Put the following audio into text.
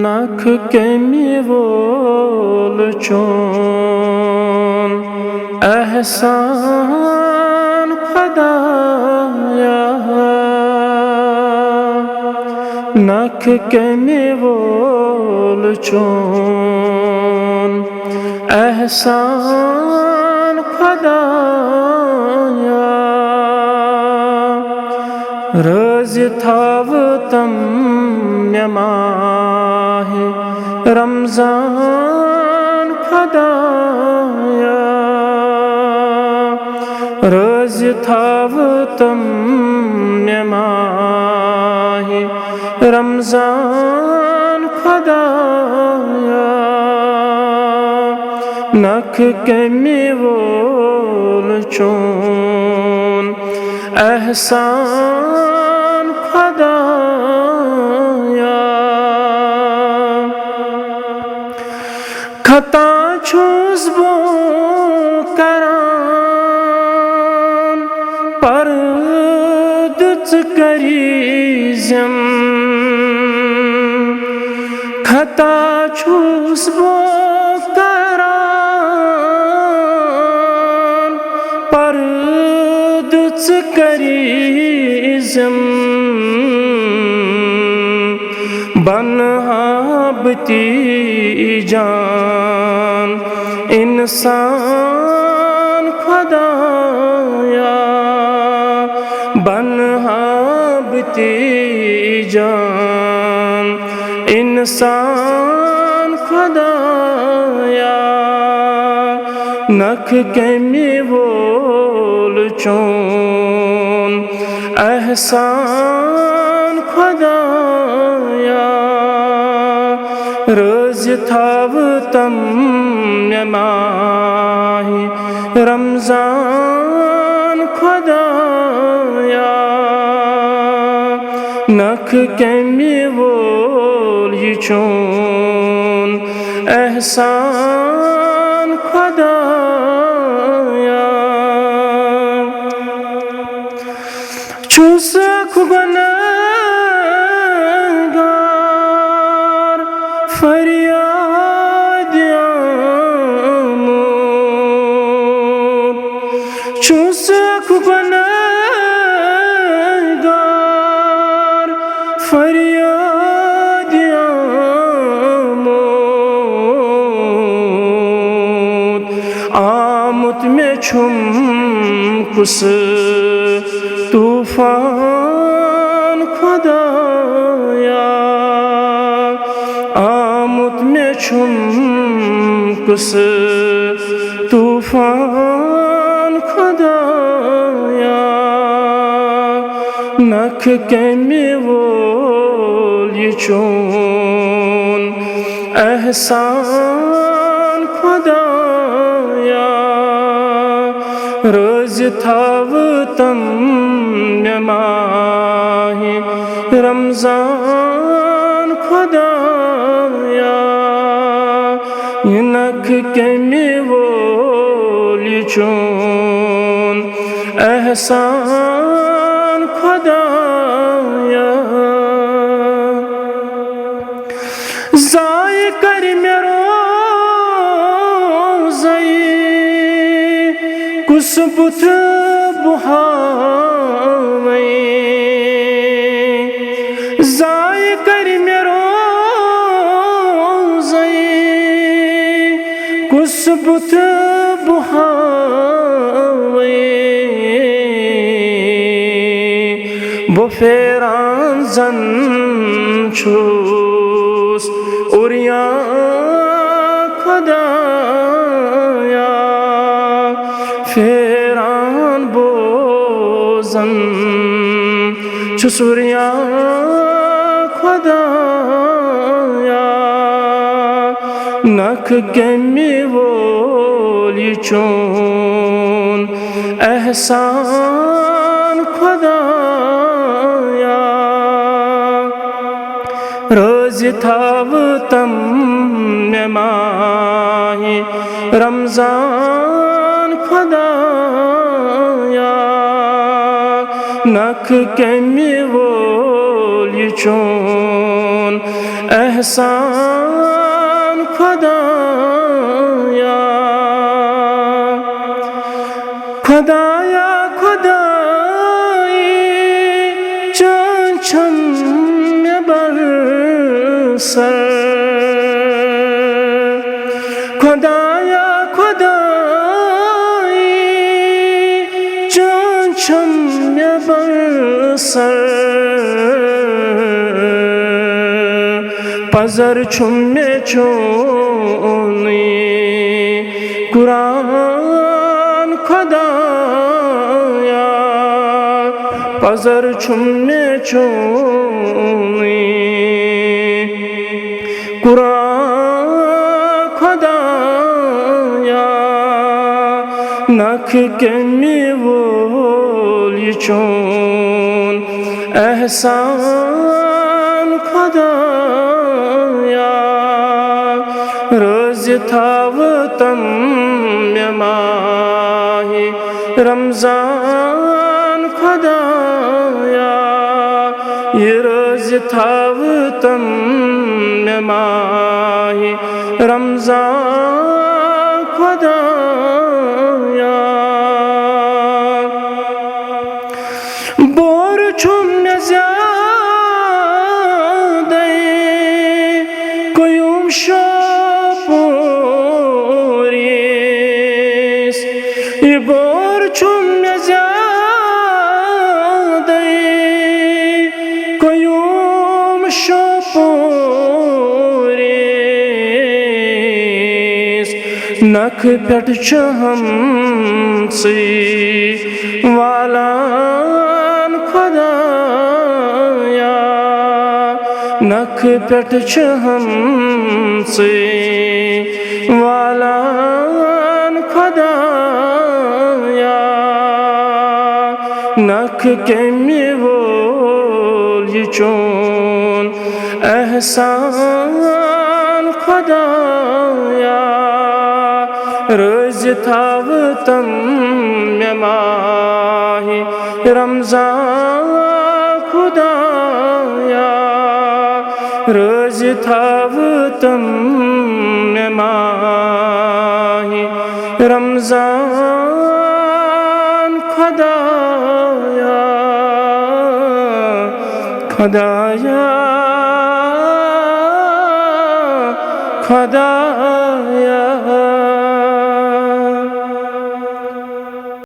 नख कमी वोल चोन एहसान खुदाया नख कमी वोल चोन एहसान खुदाया रज़ थाव तम माहे रमज़ान खुदाया रज़ थाव तम माहे रमज़ान खुदाया नख कमी वोल चोन एहसान खुदाया खता छुस बो करान पर दुच करीज़म खता छुस बो करान पर दुच करीज़म बनहाबती जान इंसान खुदाया बनहाबती जान इंसान खुदाया नख कमी वोल चोन एहसान खुदाया रज़ थाव तम माहे रमज़ान खुदाया नख कमी वोल चोन एहसान खुदाया छुस गुनहगार फरियाद आमोद छुस गुनहगार फरियाद आमोद आमुत में छुम कुस तूफान खुदाया आमुत में छुम कुस तूफान खुदाया नख कमी वोल चोन एहसान खुदाया रज़ थाव तम माहे रमज़ान खुदाया नख कमी वोल चोन एहसान खुदाया ज़ाय कर मेरो ज़ई कुस बुत बुहावे ज़ाय कर मेरो ज़ई कुस बुत बुहावे वो फेरान जन छूस उरिया खुदाया फेरान बोजन छुसुरिया खुदाया नख कमी वोल चोन एहसान खुदाया रज़ थाव तम माहे रमज़ान खुदाया नख कमी वोल चोन एहसान खुदाया खुदाया खुदाई चंचन में बरसर खुदाया खुदाई चंचन में बरसर पजर छुम्मे चोनी कुरान खुदाया पजर छुम्मे चोनी कुरान खुदाया नख के मिवोल चोन एहसान खुदाया रोज़ थावतम माही रमज़ान खुदाया ये रोज़ थावतम माही रमज़ान खुदाया बोर छुम ज़्यादा कोयुम शपोरिस ये बोर छुम ज़्यादा कोयुम शपोरिस नख पेट हम से वालान खुदाया नख पेट हम से वालान खुदाया नख के मिवोल चोन एहसान खुदाया रोज़ थावतम माही रमज़ान खुदाया रोज़ थावतम माही रमज़ान खुदाया खुदाया खुदा